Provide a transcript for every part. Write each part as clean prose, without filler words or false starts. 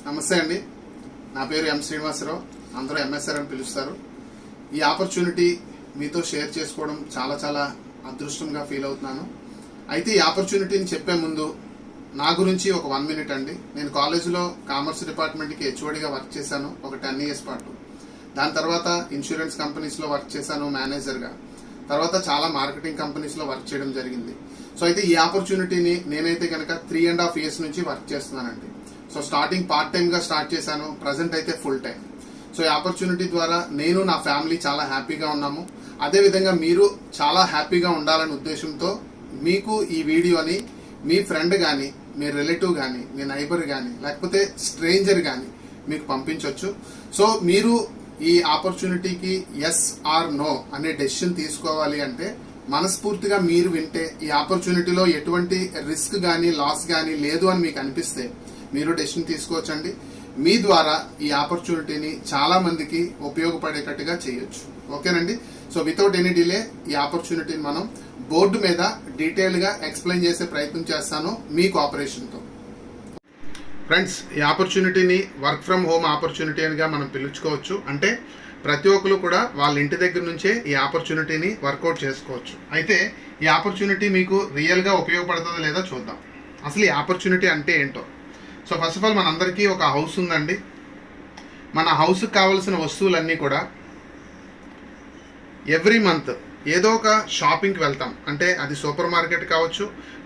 నమస్తే అండి. నా పేరు ఎం శ్రీనివాసరావు, అందరూ ఎంఎస్ఆర్ అని పిలుస్తారు. ఈ ఆపర్చునిటీ మీతో షేర్ చేసుకోవడం చాలా చాలా అదృష్టంగా ఫీల్ అవుతున్నాను. అయితే ఈ ఆపర్చునిటీని చెప్పే ముందు నా గురించి ఒక 1 minute అండి. నేను కాలేజీలో కామర్స్ డిపార్ట్మెంట్కి హెచ్ఓడిగా వర్క్ చేశాను ఒక 10 years పాటు. దాని తర్వాత ఇన్సూరెన్స్ కంపెనీస్లో వర్క్ చేశాను మేనేజర్గా. తర్వాత చాలా మార్కెటింగ్ కంపెనీస్లో వర్క్ చేయడం జరిగింది. సో అయితే ఈ ఆపర్చునిటీని నేనైతే కనుక 3.5 years నుంచి వర్క్ చేస్తున్నానండి. సో స్టార్టింగ్ పార్ట్ టైమ్గా స్టార్ట్ చేశాను, ప్రజెంట్ అయితే ఫుల్ టైం. సో ఈ ఆపర్చునిటీ ద్వారా నేను నా ఫ్యామిలీ చాలా హ్యాపీగా ఉన్నాము. అదేవిధంగా మీరు చాలా హ్యాపీగా ఉండాలనే ఉద్దేశంతో మీకు ఈ వీడియోని మీ ఫ్రెండ్ కానీ, మీ రిలేటివ్ కానీ, మీ నైబర్ కానీ, లేకపోతే స్ట్రేంజర్ కానీ మీకు పంపించవచ్చు. సో మీరు ఈ ఆపర్చునిటీకి ఎస్ ఆర్ నో అనే డెసిషన్ తీసుకోవాలి అంటే మనస్ఫూర్తిగా మీరు వింటే ఈ ఆపర్చునిటీలో ఎటువంటి రిస్క్ కానీ లాస్ కానీ లేదు అని మీకు అనిపిస్తే మీరు డెసిషన్ తీసుకోవచ్చండి. మీ ద్వారా ఈ ఆపర్చునిటీని చాలా మందికి ఉపయోగపడేటట్టుగా చేయొచ్చు. ఓకేనండి. సో వితౌట్ ఎనీ డిలే ఈ ఆపర్చునిటీని మనం బోర్డు మీద డీటెయిల్ గా ఎక్స్ప్లెయిన్ చేసే ప్రయత్నం చేస్తాను మీ కోఆపరేషన్తో. ఫ్రెండ్స్, ఈ ఆపర్చునిటీని వర్క్ ఫ్రమ్ హోమ్ ఆపర్చునిటీ అనిగా మనం పిలుచుకోవచ్చు. అంటే ప్రతి ఒక్కరు కూడా వాళ్ళ ఇంటి దగ్గర నుంచే ఈ ఆపర్చునిటీని వర్కౌట్ చేసుకోవచ్చు. అయితే ఈ ఆపర్చునిటీ మీకు రియల్ గా ఉపయోగపడుతుందో లేదో చూద్దాం. అసలు ఈ ఆపర్చునిటీ అంటే ఏంటో. సో ఫస్ట్ ఆఫ్ ఆల్ మనందరికీ ఒక హౌస్ ఉందండి. మన హౌస్కి కావాల్సిన వస్తువులన్నీ కూడా ఎవ్రీ మంత్ ఏదో ఒక షాపింగ్కి వెళ్తాం. అంటే అది సూపర్ మార్కెట్ కావచ్చు,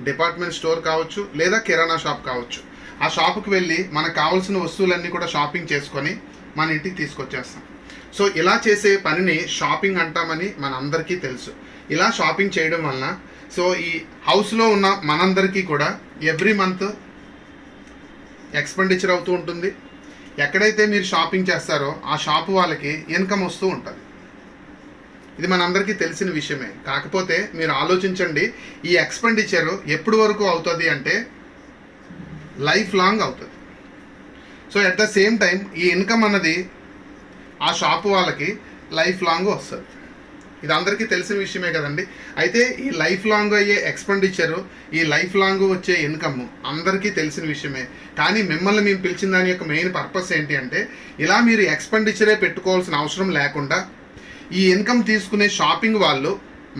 డిపార్ట్మెంట్ స్టోర్ కావచ్చు, లేదా కిరాణా షాప్ కావచ్చు. ఆ షాపుకి వెళ్ళి మనకు కావాల్సిన వస్తువులన్నీ కూడా షాపింగ్ చేసుకొని మన ఇంటికి తీసుకొచ్చేస్తాం. సో ఇలా చేసే పనిని షాపింగ్ అంటామని మనందరికీ తెలుసు. ఇలా షాపింగ్ చేయడం వలన సో ఈ హౌస్లో ఉన్న మనందరికీ కూడా ఎవ్రీ మంత్ ఎక్స్పెండిచర్ అవుతూ ఉంటుంది. ఎక్కడైతే మీరు షాపింగ్ చేస్తారో ఆ షాపు వాళ్ళకి ఇన్కమ్ వస్తూ ఉంటుంది. ఇది మనందరికీ తెలిసిన విషయమే. కాకపోతే మీరు ఆలోచించండి, ఈ ఎక్స్పెండిచర్ ఎప్పుడు వరకు అవుతుంది అంటే లైఫ్ లాంగ్ అవుతుంది. So at the same time ఈ ఇన్కమ్ అన్నది ఆ షాపు వాళ్ళకి లైఫ్ లాంగ్ వస్తుంది. ఇది అందరికీ తెలిసిన విషయమే కదండి. అయితే ఈ లైఫ్ లాంగ్ అయ్యే ఎక్స్పెండిచరు, ఈ లైఫ్ లాంగ్ వచ్చే ఇన్కమ్ అందరికీ తెలిసిన విషయమే. కానీ మిమ్మల్ని మేము పిలిచిన దాని యొక్క మెయిన్ పర్పస్ ఏంటి అంటే ఇలా మీరు ఎక్స్పెండిచరే పెట్టుకోవాల్సిన అవసరం లేకుండా ఈ ఇన్కమ్ తీసుకునే షాపింగ్ వాళ్ళు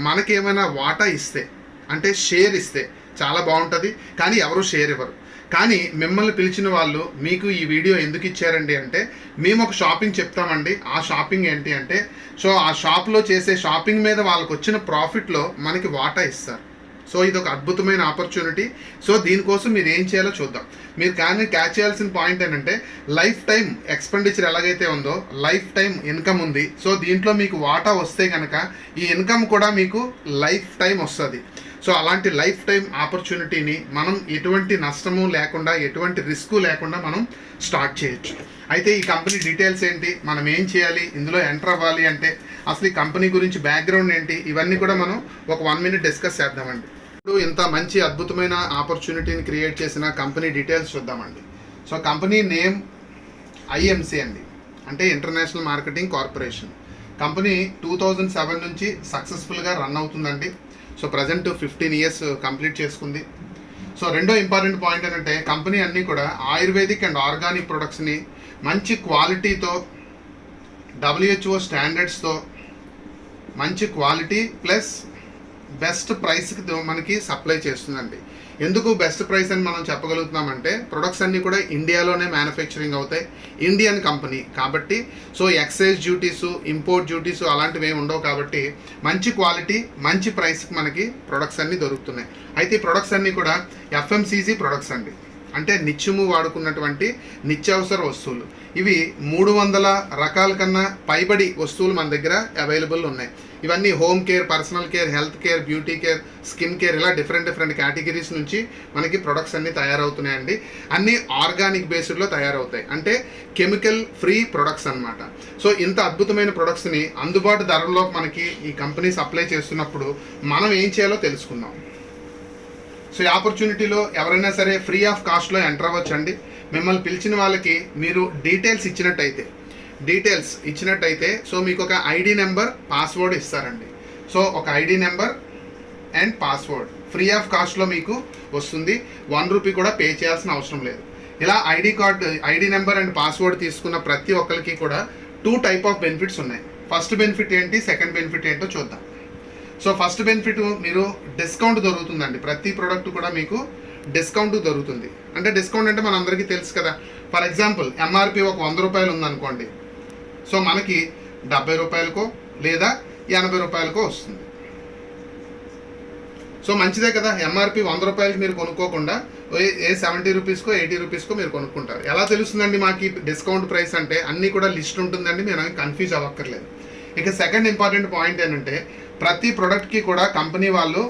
మనకేమైనా వాటా ఇస్తే, అంటే షేర్ ఇస్తే చాలా బాగుంటుంది. కానీ ఎవరు షేర్ ఇవ్వరు. కానీ మిమ్మల్ని పిలిచిన వాళ్ళు మీకు ఈ వీడియో ఎందుకు ఇచ్చారండి అంటే మేము ఒక షాపింగ్ చెప్తామండి. ఆ షాపింగ్ ఏంటి అంటే సో ఆ షాప్లో చేసే షాపింగ్ మీద వాళ్ళకు వచ్చిన ప్రాఫిట్లో మనకి వాటా ఇస్తారు. సో ఇది ఒక అద్భుతమైన ఆపర్చునిటీ. సో దీనికోసం మీరు ఏం చేయాలో చూద్దాం. మీరు కానీ క్యాచ్ చేయాల్సిన పాయింట్ ఏంటంటే లైఫ్ టైం ఎక్స్పెండిచర్ ఎలాగైతే ఉందో లైఫ్ టైం ఇన్కమ్ ఉంది. సో దీంట్లో మీకు వాటా వస్తే కనుక ఈ ఇన్కమ్ కూడా మీకు లైఫ్ టైం వస్తుంది. సో అలాంటి లైఫ్ టైం ఆపర్చునిటీని మనం ఎటువంటి నష్టము లేకుండా, ఎటువంటి రిస్క్ లేకుండా మనం స్టార్ట్ చేయొచ్చు. అయితే ఈ కంపెనీ డీటెయిల్స్ ఏంటి, మనం ఏం చేయాలి, ఇందులో ఎంటర్ అవ్వాలి అంటే అసలు ఈ కంపెనీ గురించి బ్యాక్గ్రౌండ్ ఏంటి, ఇవన్నీ కూడా మనం ఒక 1 minute డిస్కస్ చేద్దామండి. ఇప్పుడు ఇంత మంచి అద్భుతమైన ఆపర్చునిటీని క్రియేట్ చేసిన కంపెనీ డీటెయిల్స్ చూద్దామండి. సో కంపెనీ నేమ్ ఐఎంసీ అండి, అంటే ఇంటర్నేషనల్ మార్కెటింగ్ కార్పొరేషన్. కంపెనీ 2007 నుంచి సక్సెస్ఫుల్గా రన్ అవుతుందండి. సో ప్రజెంట్ 15 years కంప్లీట్ చేసుకుంది. సో రెండో ఇంపార్టెంట్ పాయింట్ ఏంటంటే కంపెనీ అన్నీ కూడా ఆయుర్వేదిక్ అండ్ ఆర్గానిక్ ప్రొడక్ట్స్ని మంచి క్వాలిటీతో, WHO స్టాండర్డ్స్తో, మంచి క్వాలిటీ ప్లస్ బెస్ట్ ప్రైస్కి మనకి సప్లై చేస్తుందండి. ఎందుకు బెస్ట్ ప్రైస్ అని మనం చెప్పగలుగుతున్నామంటే ప్రొడక్ట్స్ అన్నీ కూడా ఇండియాలోనే మ్యానుఫ్యాక్చరింగ్ అవుతాయి, ఇండియన్ కంపెనీ కాబట్టి. So excise duties, import duties అలాంటివి ఏమి ఉండవు కాబట్టి మంచి క్వాలిటీ, మంచి ప్రైస్కి మనకి ప్రొడక్ట్స్ అన్నీ దొరుకుతున్నాయి. అయితే ఈ ప్రొడక్ట్స్ అన్నీ కూడా FMCG ప్రొడక్ట్స్ అండి, అంటే నిత్యము వాడుకున్నటువంటి నిత్యావసర వస్తువులు. ఇవి 300 రకాల కన్నా పైబడి వస్తువులు మన దగ్గర అవైలబుల్ ఉన్నాయి. ఇవన్నీ home care, personal care, health care, beauty care, skin care, ఇలా డిఫరెంట్ కేటగిరీస్ నుంచి మనకి ప్రొడక్ట్స్ అన్నీ తయారవుతున్నాయండి. అన్నీ ఆర్గానిక్ బేస్డ్లో తయారవుతాయి, అంటే కెమికల్ ఫ్రీ ప్రొడక్ట్స్ అన్నమాట. సో ఇంత అద్భుతమైన ప్రొడక్ట్స్ని అందుబాటు ధరలో మనకి ఈ కంపెనీ సప్లై చేస్తున్నప్పుడు మనం ఏం చేయాలో తెలుసుకుందాం. సో ఈ ఆపర్చునిటీలో ఎవరైనా సరే ఫ్రీ ఆఫ్ కాస్ట్లో ఎంటర్ అవ్వచ్చండి. మిమ్మల్ని పిలిచిన వాళ్ళకి మీరు డీటెయిల్స్ ఇచ్చినట్టయితే సో మీకు ఒక ఐడి నెంబర్, పాస్వర్డ్ ఇస్తారండి. సో ఒక ID number and password free of కాస్ట్లో మీకు వస్తుంది. 1 రూపీ కూడా పే చేయాల్సిన అవసరం లేదు. ఇలా ఐడి నెంబర్ అండ్ పాస్వర్డ్ తీసుకున్న ప్రతి ఒక్కరికి కూడా 2 టైప్ ఆఫ్ బెనిఫిట్స్ ఉన్నాయి. ఫస్ట్ బెనిఫిట్ ఏంటి, సెకండ్ బెనిఫిట్ ఏంటో చూద్దాం. సో ఫస్ట్ బెనిఫిట్ మీరు డిస్కౌంట్ దొరుకుతుందండి. ప్రతి ప్రోడక్ట్ కూడా మీకు డిస్కౌంట్ దొరుకుతుంది. అంటే డిస్కౌంట్ అంటే మనందరికీ తెలుసు కదా. ఫర్ ఎగ్జాంపుల్ ఎంఆర్పి ఒక 100 రూపాయలు ఉందనుకోండి, సో మనకి 70 రూపాయలకో లేదా 80 రూపాయలకో వస్తుంది. సో మంచిదే కదా. ఎంఆర్పి 100 రూపాయలకి మీరు కొనుక్కోకుండా 70 రూపీస్కో 80 రూపీస్కో మీరు కొనుక్కుంటారు. ఎలా తెలుస్తుందండి మాకు డిస్కౌంట్ ప్రైస్ అంటే? అన్నీ కూడా లిస్ట్ ఉంటుందండి, మీరు కన్ఫ్యూజ్ అవ్వక్కర్లేదు. ఇక సెకండ్ ఇంపార్టెంట్ పాయింట్ ఏంటంటే ప్రతి ప్రోడక్ట్కి కూడా కంపెనీ వాళ్ళు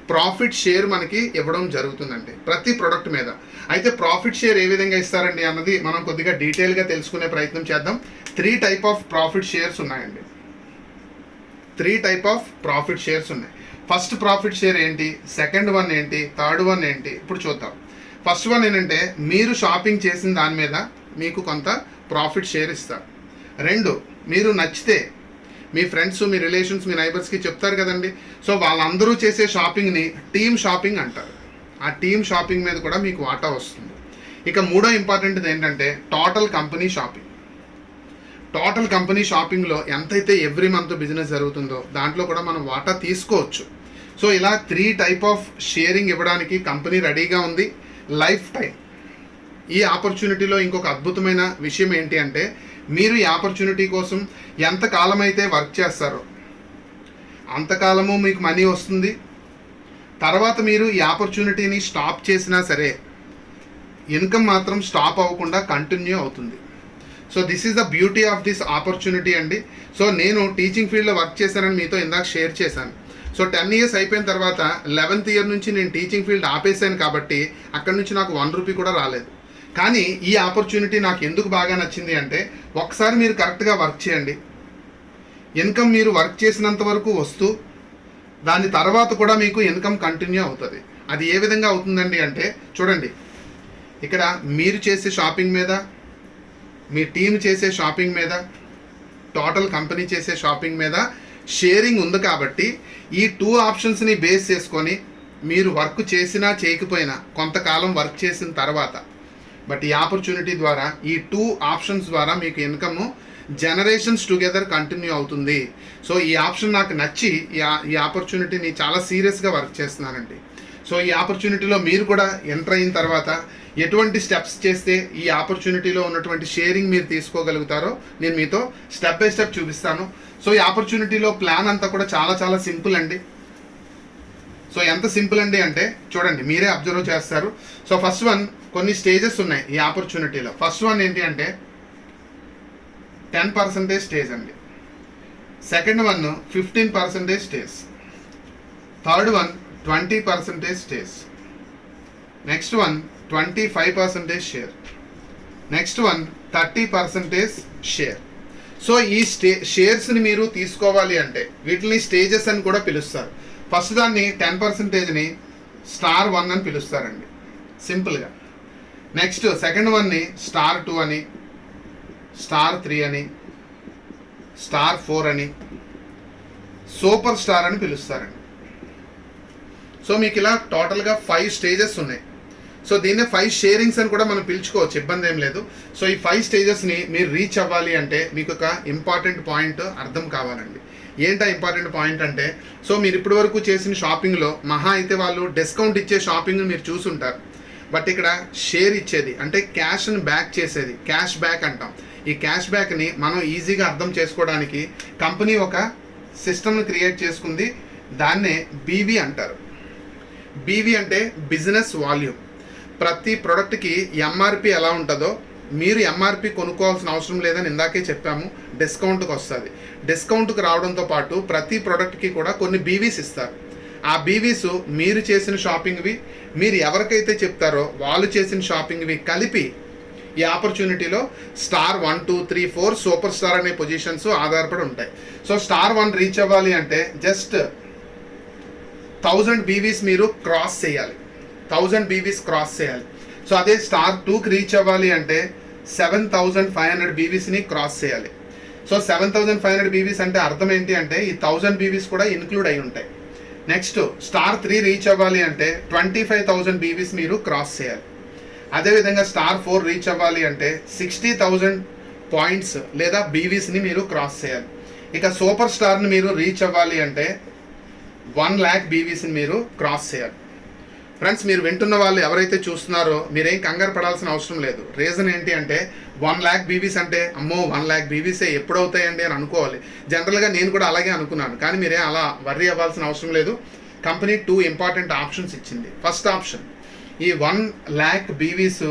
ప్రాఫిట్ షేర్ మనకి ఇవ్వడం జరుగుతుందండి ప్రతి ప్రోడక్ట్ మీద. అయితే ప్రాఫిట్ షేర్ ఏ విధంగా ఇస్తారండి అన్నది మనం కొద్దిగా డీటెయిల్గా తెలుసుకునే ప్రయత్నం చేద్దాం. 3 టైప్ ఆఫ్ ప్రాఫిట్ షేర్స్ ఉన్నాయండి. 3 టైప్ ఆఫ్ ప్రాఫిట్ షేర్స్ ఉన్నాయి. ఫస్ట్ ప్రాఫిట్ షేర్ ఏంటి, సెకండ్ వన్ ఏంటి, థర్డ్ వన్ ఏంటి, ఇప్పుడు చూద్దాం. ఫస్ట్ వన్ ఏంటంటే మీరు షాపింగ్ చేసిన దాని మీద మీకు కొంత ప్రాఫిట్ షేర్ ఇస్తారు. 2, మీరు నచ్చితే మీ ఫ్రెండ్స్, మీ రిలేషన్స్, మీ నైబర్స్కి చెప్తారు కదండి. సో వాళ్ళందరూ చేసే షాపింగ్ని టీమ్ షాపింగ్ అంటారు. ఆ టీమ్ షాపింగ్ మీద కూడా మీకు వాటా వస్తుంది. ఇక మూడో ఇంపార్టెంట్ ఏంటంటే total company shopping. Total company షాపింగ్లో ఎంతైతే ఎవ్రీ మంత్ బిజినెస్ జరుగుతుందో దాంట్లో కూడా మనం వాటా తీసుకోవచ్చు. సో ఇలా 3 టైప్ ఆఫ్ షేరింగ్ ఇవ్వడానికి కంపెనీ రెడీగా ఉంది లైఫ్ టైం. ఈ ఆపర్చునిటీలో ఇంకొక అద్భుతమైన విషయం ఏంటి అంటే మీరు ఈ ఆపర్చునిటీ కోసం ఎంతకాలం అయితే వర్క్ చేస్తారో అంతకాలము మీకు మనీ వస్తుంది. తర్వాత మీరు ఈ ఆపర్చునిటీని స్టాప్ చేసినా సరే ఇన్కమ్ మాత్రం స్టాప్ అవ్వకుండా కంటిన్యూ అవుతుంది. So this is the beauty of this opportunity అండి. సో నేను టీచింగ్ ఫీల్డ్లో వర్క్ చేశానని మీతో ఇందాక షేర్ చేశాను. సో 10 ఇయర్స్ అయిపోయిన తర్వాత 11th ఇయర్ నుంచి నేను టీచింగ్ ఫీల్డ్ ఆపేసాను కాబట్టి అక్కడి నుంచి నాకు 1 రూపీ కూడా రాలేదు. కానీ ఈ ఆపర్చునిటీ నాకు ఎందుకు బాగా నచ్చింది అంటే ఒకసారి మీరు కరెక్ట్గా వర్క్ చేయండి, ఇన్కమ్ మీరు వర్క్ చేసినంత వరకు వస్తూ దాని తర్వాత కూడా మీకు ఇన్కమ్ కంటిన్యూ అవుతుంది. అది ఏ విధంగా అవుతుందండి అంటే చూడండి, ఇక్కడ మీరు చేసే షాపింగ్ మీద, మీ టీం చేసే షాపింగ్ మీద, టోటల్ కంపెనీ చేసే షాపింగ్ మీద షేరింగ్ ఉంది కాబట్టి ఈ 2 ఆప్షన్స్ని బేస్ చేసుకొని మీరు వర్క్ చేసినా చేయకపోయినా కొంతకాలం వర్క్ చేసిన తర్వాత బట్ ఈ ఆపర్చునిటీ ద్వారా ఈ 2 ఆప్షన్స్ ద్వారా మీకు ఇన్కమ్ జనరేషన్స్ టుగెదర్ కంటిన్యూ అవుతుంది. సో ఈ ఆప్షన్ నాకు నచ్చి ఈ ఆపర్చునిటీని చాలా సీరియస్గా వర్క్ చేస్తున్నానండి. సో ఈ ఆపర్చునిటీలో మీరు కూడా ఎంటర్ అయిన తర్వాత ఎటువంటి స్టెప్స్ చేస్తే ఈ ఆపర్చునిటీలో ఉన్నటువంటి షేరింగ్ మీరు తీసుకోగలుగుతారో నేను మీతో స్టెప్ బై స్టెప్ చూపిస్తాను. సో ఈ ఆపర్చునిటీలో ప్లాన్ అంతా కూడా చాలా చాలా సింపుల్ అండి. సో ఎంత సింపుల్ అండి అంటే చూడండి, మీరే అబ్జర్వ్ చేస్తారు. సో ఫస్ట్ వన్, కొన్ని స్టేజెస్ ఉన్నాయి ఈ ఆపర్చునిటీలో. ఫస్ట్ వన్ ఏంటి అంటే 10% స్టేజ్ అండి. Second one 15% stage. Third one 20% stage. Next one 25% share. Next one 30% share. So ఈ షేర్స్ని మీరు తీసుకోవాలి అంటే వీటిని స్టేజెస్ అని కూడా పిలుస్తారు. ఫస్ట్ దాన్ని 10%ని స్టార్ 1 అని పిలుస్తారండి సింపుల్గా. నెక్స్ట్ సెకండ్ వన్ని స్టార్ 2 అని, స్టార్ 3 అని, స్టార్ 4 అని, సూపర్ స్టార్ అని పిలుస్తారండి. సో మీకు ఇలా టోటల్గా 5 స్టేజెస్ ఉన్నాయి. సో దీన్నే 5 షేరింగ్స్ అని కూడా మనం పిలుచుకోవచ్చు, ఇబ్బంది ఏం లేదు. సో ఈ 5 స్టేజెస్ని మీరు రీచ్ అవ్వాలి అంటే మీకు ఒక ఇంపార్టెంట్ పాయింట్ అర్థం కావాలండి. ఏంటా ఇంపార్టెంట్ పాయింట్ అంటే, సో మీరు ఇప్పటి వరకు చేసిన షాపింగ్లో మహా అయితే వాళ్ళు డిస్కౌంట్ ఇచ్చే షాపింగ్ మీరు చూసుంటారు. బట్ ఇక్కడ షేర్ ఇచ్చేది అంటే క్యాష్ని బ్యాక్ చేసేది, క్యాష్ బ్యాక్ అంటాం. ఈ క్యాష్ బ్యాక్ని మనం ఈజీగా అర్థం చేసుకోవడానికి కంపెనీ ఒక సిస్టమ్ని క్రియేట్ చేసుకుంది, దాన్నే బీవీ అంటారు. బీవీ అంటే బిజినెస్ వాల్యూమ్. ప్రతి ప్రోడక్ట్కి ఎంఆర్పి ఎలా ఉంటుందో మీరు ఎంఆర్పి కొనుక్కోవాల్సిన అవసరం లేదని ఇందాకే చెప్పాము, డిస్కౌంట్కి వస్తుంది. డిస్కౌంట్కి రావడంతో పాటు ప్రతి ప్రోడక్ట్కి కూడా కొన్ని బీవీస్ ఇస్తారు. ఆ బీవీస్ మీరు చేసిన షాపింగ్వి, మీరు ఎవరికైతే చెప్తారో వాళ్ళు చేసిన షాపింగ్వి కలిపి ఈ ఆపర్చునిటీలో స్టార్ 1, 2, 3, 4 సూపర్ స్టార్ అనే పొజిషన్స్ ఆధారపడి ఉంటాయి. సో స్టార్ 1 రీచ్ అవ్వాలి అంటే జస్ట్ 1000 బీవీస్ మీరు క్రాస్ చేయాలి, 1000 బీవీస్ క్రాస్ చేయాలి. సో అదే స్టార్ 2కి రీచ్ అవ్వాలి అంటే 7500 బీవీస్ని క్రాస్ చేయాలి. సో 7500 బీవీస్ అంటే అర్థం ఏంటి అంటే ఈ 1000 బీవీస్ కూడా ఇన్క్లూడ్ అయి ఉంటాయి. నెక్స్ట్ స్టార్ 3 రీచ్ అవ్వాలి అంటే 25000 బీవీస్ మీరు క్రాస్ చేయాలి. అదేవిధంగా స్టార్ 4 రీచ్ అవ్వాలి అంటే 60,000 పాయింట్స్ లేదా బీవీస్ని మీరు క్రాస్ చేయాలి. ఇక సూపర్ స్టార్ని మీరు రీచ్ అవ్వాలి అంటే 1 lakh బీవీస్ని మీరు క్రాస్ చేయాలి. ఫ్రెండ్స్, మీరు వింటున్న వాళ్ళు ఎవరైతే చూస్తున్నారో మీరేం కంగారు పడాల్సిన అవసరం లేదు. రీజన్ ఏంటి అంటే 1 lakh బీవీస్ అంటే అమ్మో 1 lakh బీవీసే ఎప్పుడవుతాయండి అని అనుకోవాలి. జనరల్గా నేను కూడా అలాగే అనుకున్నాను, కానీ మీరేం అలా వర్రీ అవ్వాల్సిన అవసరం లేదు. కంపెనీ 2 ఇంపార్టెంట్ ఆప్షన్స్ ఇచ్చింది. ఫస్ట్ ఆప్షన్, ఈ 1 lakh బీవీస్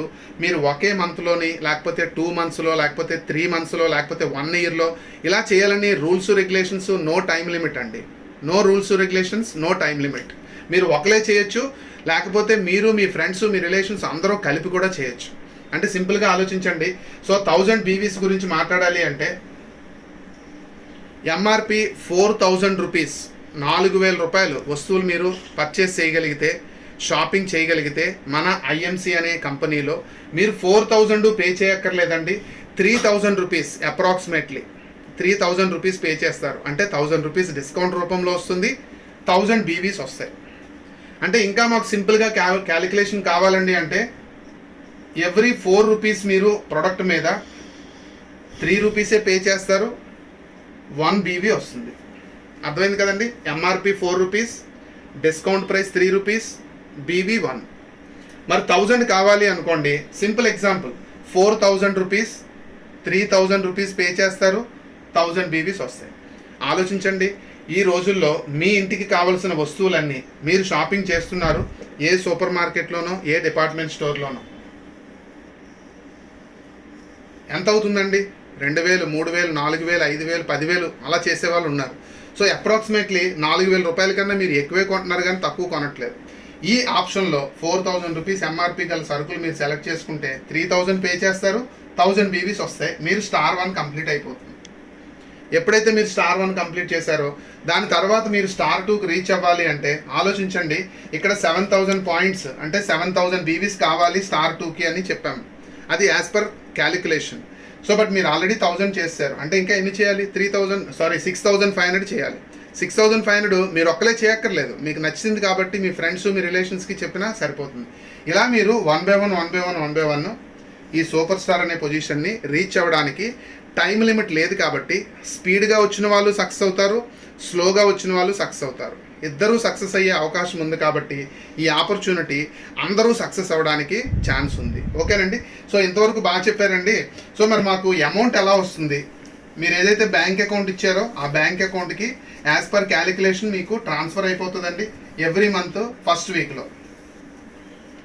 మీరు ఒకే మంత్లోని లేకపోతే 2 monthsలో లేకపోతే 3 monthsలో లేకపోతే 1 yearలో ఇలా చేయాలని rules regulations, no time limit అండి. No rules regulations, no time limit. మీరు ఒకలే చేయొచ్చు, లేకపోతే మీరు మీ ఫ్రెండ్స్ మీ రిలేషన్స్ అందరూ కలిపి కూడా చేయొచ్చు. అంటే సింపుల్గా ఆలోచించండి. సో 1000 బీవీస్ గురించి మాట్లాడాలి అంటే ఎంఆర్పి 4,000 రూపీస్, 4,000 రూపాయలు వస్తువులు మీరు పర్చేస్ చేయగలిగితే, షాపింగ్ చేయగలిగితే మన ఐఎంసి అనే కంపెనీలో మీరు 4,000 పే చేయక్కర్లేదండి. 3,000 రూపీస్, అప్రాక్సిమేట్లీ 3,000 రూపీస్ పే చేస్తారు. అంటే 1,000 రూపీస్ డిస్కౌంట్ రూపంలో వస్తుంది, 1000 బీవీస్ వస్తాయి. అంటే ఇంకా మాకు సింపుల్గా క్యాలిక్యులేషన్ కావాలండి అంటే ఎవ్రీ 4 రూపీస్ మీరు ప్రొడక్ట్ మీద 3 రూపీసే పే చేస్తారు, 1 బీవీ వస్తుంది. అర్థమైంది కదండి? MRP 4 rupees, discount price 3 rupees, BV 1. మరి 1000 కావాలి అనుకోండి, simple example, 4,000 rupees, 3,000 rupees pay చేస్తారు, 1000 బీవీస్ వస్తాయి. ఆలోచించండి, ఈ రోజుల్లో మీ ఇంటికి కావలసిన వస్తువులన్నీ మీరు షాపింగ్ చేస్తున్నారు ఏ సూపర్ మార్కెట్లోనో ఏ డిపార్ట్మెంట్ స్టోర్లోనో, ఎంత అవుతుందండి? 2,000, 3,000, 4,000, 5,000, 10,000 అలా చేసేవాళ్ళు ఉన్నారు. సో అప్రాక్సిమేట్లీ 4,000 రూపాయల కన్నా మీరు ఎక్కువే కొంటున్నారు కానీ తక్కువ కొనట్లేదు. ఈ ఆప్షన్లో 4,000 రూపీస్ ఎంఆర్పి గల సరుకులు మీరు సెలెక్ట్ చేసుకుంటే 3,000 పే చేస్తారు, 1000 బీవీస్ వస్తాయి. మీరు స్టార్ 1 కంప్లీట్ అయిపోతుంది. ఎప్పుడైతే మీరు స్టార్ 1 కంప్లీట్ చేశారో దాని తర్వాత మీరు స్టార్ 2కి రీచ్ అవ్వాలి అంటే ఆలోచించండి, ఇక్కడ 7,000 పాయింట్స్ అంటే 7,000 బీవీస్ కావాలి స్టార్ 2కి అని చెప్పాము. అది as per calculation. So but మీరు ఆల్రెడీ 1000 చేశారు అంటే ఇంకా ఎన్ని చేయాలి? 6,500 చేయాలి. 6,500 మీరు ఒక్కలే చేయక్కర్లేదు, మీకు నచ్చింది కాబట్టి మీ ఫ్రెండ్స్ మీ రిలేషన్స్కి చెప్పినా సరిపోతుంది. ఇలా మీరు 1 by 1 ఈ సూపర్ స్టార్ అనే పొజిషన్ని రీచ్ అవ్వడానికి టైం లిమిట్ లేదు కాబట్టి స్పీడ్గా వచ్చిన వాళ్ళు సక్సెస్ అవుతారు, స్లోగా వచ్చిన వాళ్ళు సక్సెస్ అవుతారు. ఇద్దరూ సక్సెస్ అయ్యే అవకాశం ఉంది కాబట్టి ఈ ఆపర్చునిటీ అందరూ సక్సెస్ అవ్వడానికి ఛాన్స్ ఉంది. ఓకేనండి? సో ఇంతవరకు బాగా చెప్పారండి. సో మరి మాకు అమౌంట్ ఎలా వస్తుంది? మీరు ఏదైతే బ్యాంక్ అకౌంట్ ఇచ్చారో ఆ బ్యాంక్ అకౌంట్కి యాజ్ పర్ క్యాలిక్యులేషన్ మీకు ట్రాన్స్ఫర్ అయిపోతుందండి ఎవ్రీ మంత్ ఫస్ట్ వీక్లో.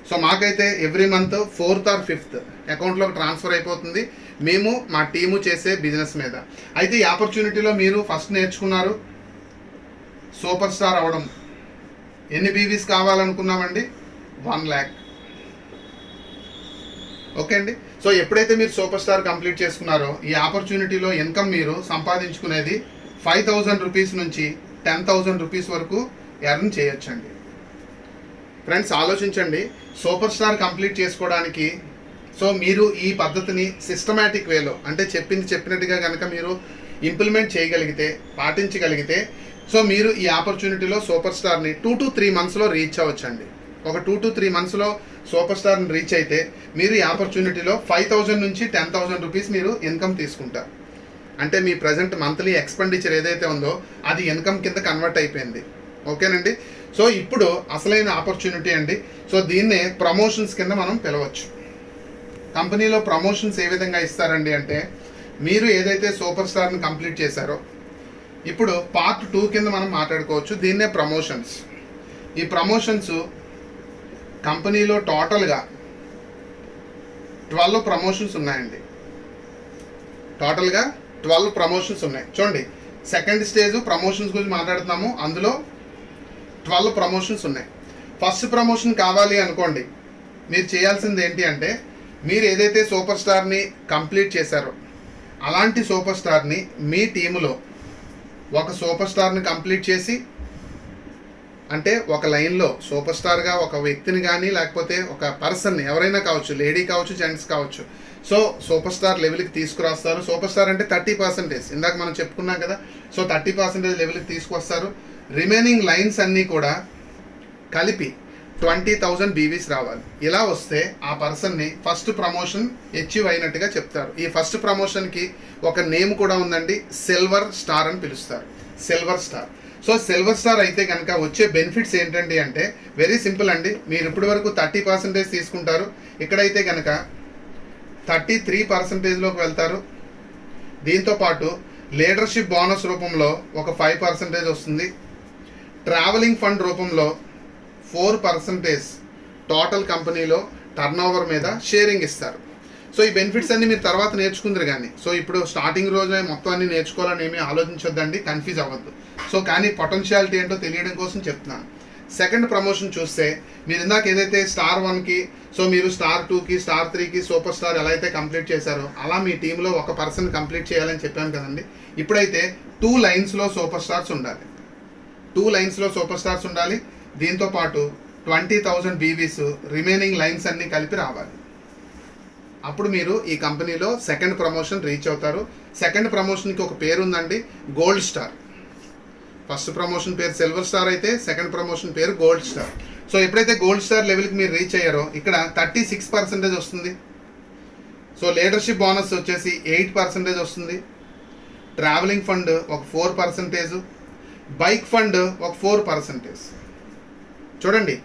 సో మాకైతే every month 4th or 5th అకౌంట్లోకి ట్రాన్స్ఫర్ అయిపోతుంది, మేము మా టీము చేసే బిజినెస్ మీద. అయితే ఈ ఆపర్చునిటీలో మీరు ఫస్ట్ నేర్చుకున్నారు సూపర్ స్టార్ అవ్వడం. ఎన్ని బీవీస్ కావాలనుకున్నామండి? 1 lakh. ఓకే అండి. సో ఎప్పుడైతే మీరు సూపర్ స్టార్ కంప్లీట్ చేసుకున్నారో ఈ ఆపర్చునిటీలో ఇన్కమ్ మీరు సంపాదించుకునేది 5,000 రూపీస్ నుంచి 10,000 రూపీస్ వరకు ఎర్న్ చేయొచ్చండి. ఫ్రెండ్స్ ఆలోచించండి, సూపర్ స్టార్ కంప్లీట్ చేసుకోవడానికి సో మీరు ఈ పద్ధతిని సిస్టమేటిక్ వేలో అంటే చెప్పినట్టుగా కనుక మీరు ఇంప్లిమెంట్ చేయగలిగితే, పాటించగలిగితే సో మీరు ఈ ఆపర్చునిటీలో సూపర్ స్టార్ని 2 to 3 monthsలో రీచ్ అవ్వచ్చండి. ఒక 2 to 3 monthsలో సూపర్ స్టార్ని రీచ్ అయితే మీరు ఈ ఆపర్చునిటీలో 5,000 నుంచి 10,000 రూపీస్ మీరు ఇన్కమ్ తీసుకుంటారు. అంటే మీ ప్రజెంట్ మంత్లీ ఎక్స్పెండిచర్ ఏదైతే ఉందో అది ఇన్కమ్ కింద కన్వర్ట్ అయిపోయింది. ఓకేనండి? సో ఇప్పుడు అసలైన ఆపర్చునిటీ అండి. సో దీన్నే ప్రమోషన్స్ కింద మనం పిలవచ్చు. కంపెనీలో ప్రమోషన్స్ ఏ విధంగా ఇస్తారండి అంటే మీరు ఏదైతే సూపర్ స్టార్ని కంప్లీట్ చేశారో ఇప్పుడు పార్ట్ 2 కింద మనం మాట్లాడుకోవచ్చు. దీన్నే ప్రమోషన్స్. ఈ ప్రమోషన్స్ కంపెనీలో టోటల్గా 12 ప్రమోషన్స్ ఉన్నాయండి. టోటల్గా 12 ప్రమోషన్స్ ఉన్నాయి. చూడండి, సెకండ్ స్టేజ్ ప్రమోషన్స్ గురించి మాట్లాడుతున్నాము, అందులో 12 ప్రమోషన్స్ ఉన్నాయి. ఫస్ట్ ప్రమోషన్ కావాలి అనుకోండి, మీరు చేయాల్సింది ఏంటి అంటే మీరు ఏదైతే సూపర్ స్టార్ని కంప్లీట్ చేశారో అలాంటి సూపర్ స్టార్ని మీ టీములో ఒక సూపర్ స్టార్ని కంప్లీట్ చేసి, అంటే ఒక లైన్లో సూపర్ స్టార్గా ఒక వ్యక్తిని కానీ లేకపోతే ఒక పర్సన్ని ఎవరైనా కావచ్చు, లేడీ కావచ్చు, జెంట్స్ కావచ్చు, సో సూపర్ స్టార్ లెవెల్కి తీసుకురాస్తారు. సూపర్ స్టార్ అంటే 30%, ఇందాక మనం చెప్పుకున్నాం కదా. సో 30% లెవెల్కి తీసుకొస్తారు. రిమైనింగ్ లైన్స్ అన్నీ కూడా కలిపి 20,000 బీవీస్ రావాలి. ఇలా వస్తే ఆ పర్సన్ని ఫస్ట్ ప్రమోషన్ అచీవ్ అయినట్టుగా చెప్తారు. ఈ ఫస్ట్ ప్రమోషన్కి ఒక నేమ్ కూడా ఉందండి, సిల్వర్ స్టార్ అని పిలుస్తారు. Silver star. So silver star అయితే కనుక వచ్చే బెనిఫిట్స్ ఏంటండి అంటే వెరీ సింపుల్ అండి. మీరు ఇప్పటి వరకు 30% తీసుకుంటారు, ఇక్కడైతే కనుక 33%లోకి వెళ్తారు. దీంతోపాటు లీడర్షిప్ బోనస్ రూపంలో ఒక 5% వస్తుంది. ట్రావెలింగ్ ఫండ్ రూపంలో 4% టోటల్ కంపెనీలో టర్నోవర్ మీద షేరింగ్ ఇస్తారు. సో ఈ బెనిఫిట్స్ అన్ని మీరు తర్వాత నేర్చుకుందరు కానీ, సో ఇప్పుడు స్టార్టింగ్ రోజే మొత్తం అన్ని నేర్చుకోవాలని ఏమీ ఆలోచించొద్దండి, కన్ఫ్యూజ్ అవ్వద్దు. సో కానీ పొటెన్షియాలిటీ ఏంటో తెలియడం కోసం చెప్తున్నాను. సెకండ్ ప్రమోషన్ చూస్తే మీరు ఇందాక ఏదైతే స్టార్ 1కి, సో మీరు స్టార్ 2కి, స్టార్ 3కి సూపర్ స్టార్ ఎలా అయితే కంప్లీట్ చేశారో అలా మీ టీంలో ఒక పర్సన్ కంప్లీట్ చేయాలని చెప్పాను కదండి. ఇప్పుడైతే 2 లైన్స్లో సూపర్ స్టార్స్ ఉండాలి. 2 లైన్స్లో సూపర్ స్టార్స్ ఉండాలి. దీంతోపాటు 20,000 బీవీస్ రిమైనింగ్ లైన్స్ అన్నీ కలిపి రావాలి. అప్పుడు మీరు ఈ కంపెనీలో సెకండ్ ప్రమోషన్ రీచ్ అవుతారు. సెకండ్ ప్రమోషన్కి ఒక పేరు ఉందండి, గోల్డ్ స్టార్. ఫస్ట్ ప్రమోషన్ పేరు సిల్వర్ స్టార్ అయితే సెకండ్ ప్రమోషన్ పేరు గోల్డ్ స్టార్. సో ఎప్పుడైతే గోల్డ్ స్టార్ లెవెల్కి మీరు రీచ్ అయ్యారో ఇక్కడ 36% వస్తుంది. సో లీడర్షిప్ బోనస్ వచ్చేసి 8% వస్తుంది. ట్రావెలింగ్ ఫండ్ ఒక 4%, బైక్ ఫండ్ ఒక 4%. చూడండి,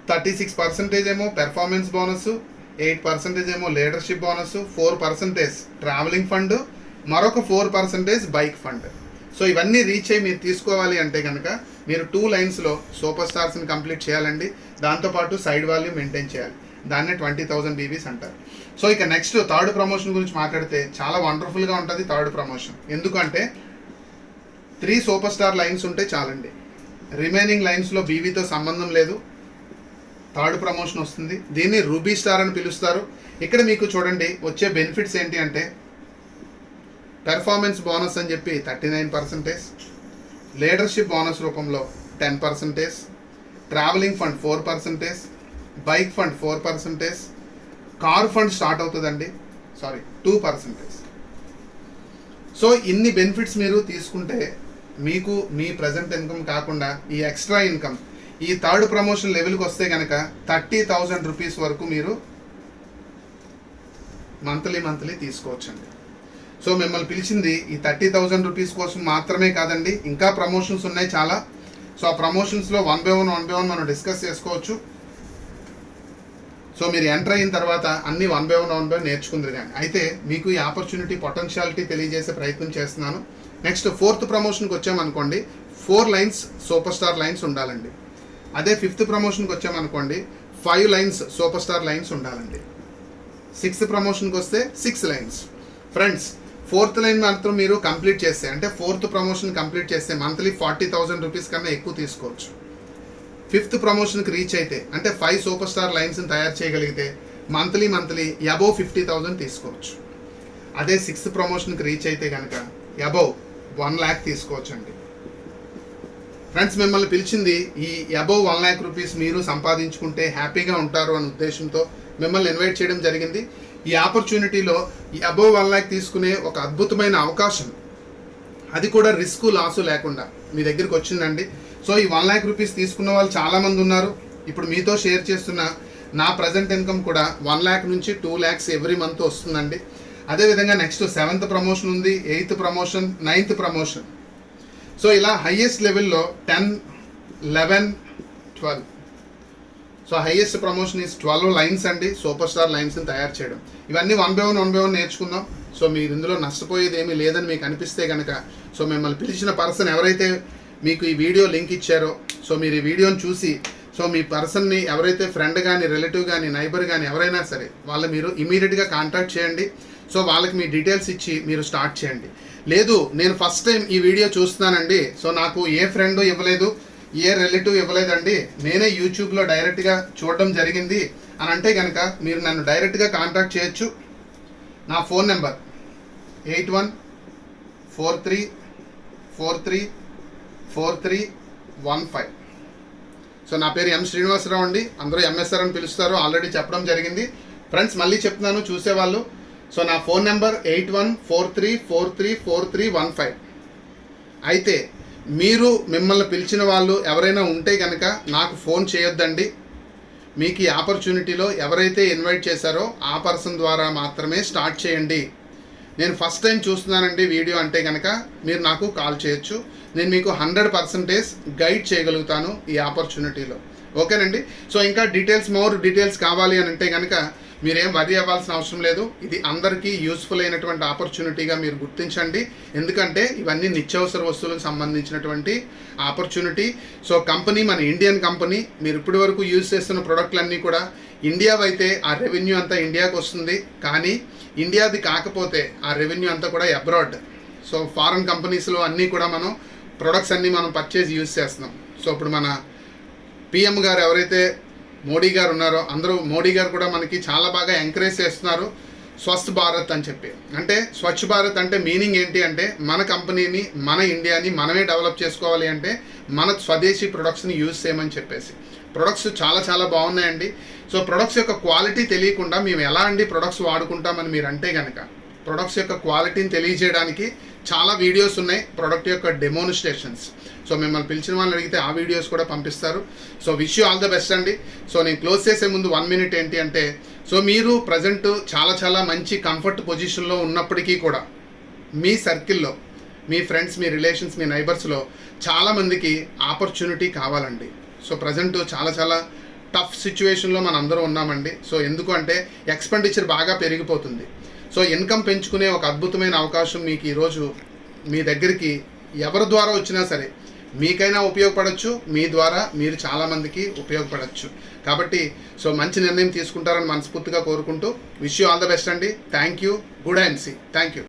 36% ఏమో పెర్ఫార్మెన్స్ బోనస్, 8% ఏమో లీడర్షిప్ బోనస్, 4% ట్రావెలింగ్ ఫండ్, మరొక 4% బైక్ ఫండ్. సో ఇవన్నీ రీచ్ అయ్యి మీరు తీసుకోవాలి అంటే కనుక మీరు 2 లైన్స్లో సూపర్ స్టార్స్ని కంప్లీట్ చేయాలండి. దాంతోపాటు సైడ్ వాల్యూ మెయింటైన్ చేయాలి. దాన్నే 20,000 బీవీస్ అంటారు. సో ఇక నెక్స్ట్ థర్డ్ ప్రమోషన్ గురించి మాట్లాడితే చాలా వండర్ఫుల్గా ఉంటుంది థర్డ్ ప్రమోషన్. ఎందుకంటే 3 సూపర్ స్టార్ లైన్స్ ఉంటే చాలండి, రిమైనింగ్ లైన్స్లో బీవీతో సంబంధం లేదు, థర్డ్ ప్రమోషన్ వస్తుంది. దీన్ని రూబీ స్టార్ అని పిలుస్తారు. ఇక్కడ మీకు చూడండి వచ్చే బెనిఫిట్స్ ఏంటి అంటే పెర్ఫార్మెన్స్ బోనస్ అని చెప్పి 39%, లీడర్షిప్ బోనస్ రూపంలో 10%, travelling fund 4%, bike fund 4%, car fund start అవుతుందండి 2%. సో ఇన్ని బెనిఫిట్స్ మీరు తీసుకుంటే మీకు మీ ప్రజెంట్ ఇన్కమ్ కాకుండా ఈ ఎక్స్ట్రా ఇన్కమ్ ఈ థర్డ్ ప్రమోషన్ లెవెల్కి వస్తే కనుక 30,000 రూపీస్ వరకు మీరు మంత్లీ తీసుకోవచ్చండి. సో మిమ్మల్ని పిలిచింది ఈ 30,000 రూపీస్ కోసం మాత్రమే కాదండి, ఇంకా ప్రమోషన్స్ ఉన్నాయి చాలా. సో ఆ ప్రమోషన్స్లో 1 by 1 మనం డిస్కస్ చేసుకోవచ్చు. సో మీరు ఎంటర్ అయిన తర్వాత అన్ని 1 by 1 నేర్చుకుందరు కానీ, అయితే మీకు ఈ ఆపర్చునిటీ పొటెన్షియాలిటీ తెలియజేసే ప్రయత్నం చేస్తున్నాను. Next 4th ప్రమోషన్కి వచ్చామనుకోండి, 4 lines super star lines ఉండాలండి. అదే 5th ప్రమోషన్కి వచ్చామనుకోండి 5 lines super star lines ఉండాలండి. 6th ప్రమోషన్కి వస్తే 6 లైన్స్. ఫ్రెండ్స్ 4th లైన్ మాత్రం మీరు కంప్లీట్ చేస్తే, అంటే 4th ప్రమోషన్ కంప్లీట్ చేస్తే మంత్లీ 40,000 రూపీస్ కన్నా ఎక్కువ తీసుకోవచ్చు. 5th ప్రమోషన్కి రీచ్ అయితే అంటే 5 సూపర్ స్టార్ లైన్స్ని తయారు చేయగలిగితే మంత్లీ అబోవ్ 50,000 తీసుకోవచ్చు. అదే 6th ప్రమోషన్కి రీచ్ అయితే కనుక అబోవ్ 1 lakh తీసుకోవచ్చండి. ఫ్రెండ్స్ మిమ్మల్ని పిలిచింది ఈ అబోవ్ 1 lakh రూపీస్ మీరు సంపాదించుకుంటే హ్యాపీగా ఉంటారు అనే ఉద్దేశంతో మిమ్మల్ని ఇన్వైట్ చేయడం జరిగింది. ఈ ఆపర్చునిటీలో ఈ అబోవ్ 1 lakh తీసుకునే ఒక అద్భుతమైన అవకాశం, అది కూడా రిస్క్ లాసు లేకుండా మీ దగ్గరికి వచ్చిందండి. సో ఈ 1 lakh రూపీస్ తీసుకున్న వాళ్ళు చాలామంది ఉన్నారు. ఇప్పుడు మీతో షేర్ చేస్తున్న నా ప్రజెంట్ ఇన్కమ్ కూడా 1 lakh నుంచి 2 lakhs ఎవ్రీ మంత్ వస్తుందండి. అదేవిధంగా నెక్స్ట్ 7th ప్రమోషన్ ఉంది, 8th promotion, 9th promotion. So ఇలా హైయెస్ట్ లెవెల్లో 10, 11, 12. So highest promotion is 12 lines అండి, సూపర్ స్టార్ లైన్స్ని తయారు చేయడం. ఇవన్నీ 1 by 1 నేర్చుకుందాం. సో మీరు ఇందులో నష్టపోయేది ఏమీ లేదని మీకు అనిపిస్తే కనుక, సో మిమ్మల్ని పిలిచిన పర్సన్ ఎవరైతే మీకు ఈ వీడియో లింక్ ఇచ్చారో, సో మీరు ఈ వీడియోని చూసి సో మీ పర్సన్ని ఎవరైతే ఫ్రెండ్ కానీ, రిలేటివ్ కానీ, నైబర్ కానీ ఎవరైనా సరే వాళ్ళు మీరు ఇమీడియట్గా కాంటాక్ట్ చేయండి. సో వాళ్ళకి మీ డీటెయిల్స్ ఇచ్చి మీరు స్టార్ట్ చేయండి. లేదు నేను ఫస్ట్ టైం ఈ వీడియో చూస్తున్నానండి, సో నాకు ఏ ఫ్రెండ్ ఇవ్వలేదు, ఏ రిలేటివ్ ఇవ్వలేదండి, నేనే యూట్యూబ్లో డైరెక్ట్గా చూడడం జరిగింది అని అంటే కనుక మీరు నన్ను డైరెక్ట్గా కాంటాక్ట్ చేయొచ్చు. నా ఫోన్ నెంబర్ 8143434315. సో నా పేరు ఎం శ్రీనివాసరావు అండి, అందరూ ఎంఎస్ఆర్ అని పిలుస్తారు, ఆల్రెడీ చెప్పడం జరిగింది. ఫ్రెండ్స్ మళ్ళీ చెప్తున్నాను చూసేవాళ్ళు, సో నా ఫోన్ నెంబర్ 8143434315. అయితే మీరు మిమ్మల్ని పిలిచిన వాళ్ళు ఎవరైనా ఉంటే కనుక నాకు ఫోన్ చేయొద్దండి. మీకు ఈ ఆపర్చునిటీలో ఎవరైతే ఇన్వైట్ చేశారో ఆ పర్సన్ ద్వారా మాత్రమే స్టార్ట్ చేయండి. నేను ఫస్ట్ టైం చూస్తున్నానండి వీడియో అంటే కనుక మీరు నాకు కాల్ చేయొచ్చు. నేను మీకు 100% గైడ్ చేయగలుగుతాను ఈ ఆపర్చునిటీలో. ఓకేనండి. సో ఇంకా మోర్ డీటెయిల్స్ కావాలి అని అంటే కనుక మీరేం వరి అవ్వాల్సిన అవసరం లేదు. ఇది అందరికీ యూస్ఫుల్ అయినటువంటి ఆపర్చునిటీగా మీరు గుర్తించండి. ఎందుకంటే ఇవన్నీ నిత్యావసర వస్తువులకు సంబంధించినటువంటి ఆపర్చునిటీ. సో కంపెనీ మన ఇండియన్ కంపెనీ. మీరు ఇప్పటి వరకు యూజ్ చేస్తున్న ప్రొడక్ట్లన్నీ కూడా ఇండియా అయితే ఆ రెవెన్యూ అంతా ఇండియాకి వస్తుంది. కానీ ఇండియాది కాకపోతే ఆ రెవెన్యూ అంతా కూడా అబ్రాడ్. సో ఫారెన్ కంపెనీస్లో అన్నీ కూడా మనం ప్రొడక్ట్స్ అన్నీ మనం పర్చేజ్ యూజ్ చేస్తున్నాం. సో ఇప్పుడు మన పిఎం గారు ఎవరైతే మోడీ గారు ఉన్నారో అందరూ మోడీ గారు కూడా మనకి చాలా బాగా ఎంకరేజ్ చేస్తున్నారు స్వచ్ఛ భారత్ అని చెప్పి. అంటే స్వచ్ఛ భారత్ అంటే మీనింగ్ ఏంటి అంటే మన కంపెనీని మన ఇండియాని మనమే డెవలప్ చేసుకోవాలి అంటే మన స్వదేశీ ప్రొడక్ట్స్ని యూజ్ చేయమని చెప్పేసి. ప్రొడక్ట్స్ చాలా చాలా బాగున్నాయండి. సో ప్రొడక్ట్స్ యొక్క క్వాలిటీ తెలియకుండా మేము ఎలా అండి ప్రొడక్ట్స్ వాడుకుంటామని మీరు అంటే కనుక ప్రొడక్ట్స్ యొక్క క్వాలిటీని తెలియజేయడానికి చాలా వీడియోస్ ఉన్నాయి, ప్రొడక్ట్ యొక్క డెమోన్స్ట్రేషన్స్. సో మిమ్మల్ని పిలిచిన వాళ్ళని అడిగితే ఆ వీడియోస్ కూడా పంపిస్తారు. So wish you all the best అండి. సో నేను క్లోజ్ చేసే ముందు 1 minute ఏంటి అంటే, సో మీరు ప్రజెంట్ చాలా చాలా మంచి కంఫర్ట్ పొజిషన్లో ఉన్నప్పటికీ కూడా మీ సర్కిల్లో మీ ఫ్రెండ్స్, మీ రిలేషన్స్, మీ నైబర్స్లో చాలామందికి ఆపర్చునిటీ కావాలండి. సో ప్రజెంట్ చాలా చాలా టఫ్ సిచ్యువేషన్లో మనం అందరూ ఉన్నామండి. సో ఎందుకు అంటే ఎక్స్పెండిచర్ బాగా పెరిగిపోతుంది. సో ఇన్కమ్ పెంచుకునే ఒక అద్భుతమైన అవకాశం మీకు ఈరోజు మీ దగ్గరికి ఎవరి ద్వారా వచ్చినా సరే మీకైనా ఉపయోగపడవచ్చు, మీ ద్వారా మీరు చాలామందికి ఉపయోగపడవచ్చు. కాబట్టి సో మంచి నిర్ణయం తీసుకుంటారని మనస్ఫూర్తిగా కోరుకుంటూ wish you all the best అండి. Thank you. Good and see. Thank you.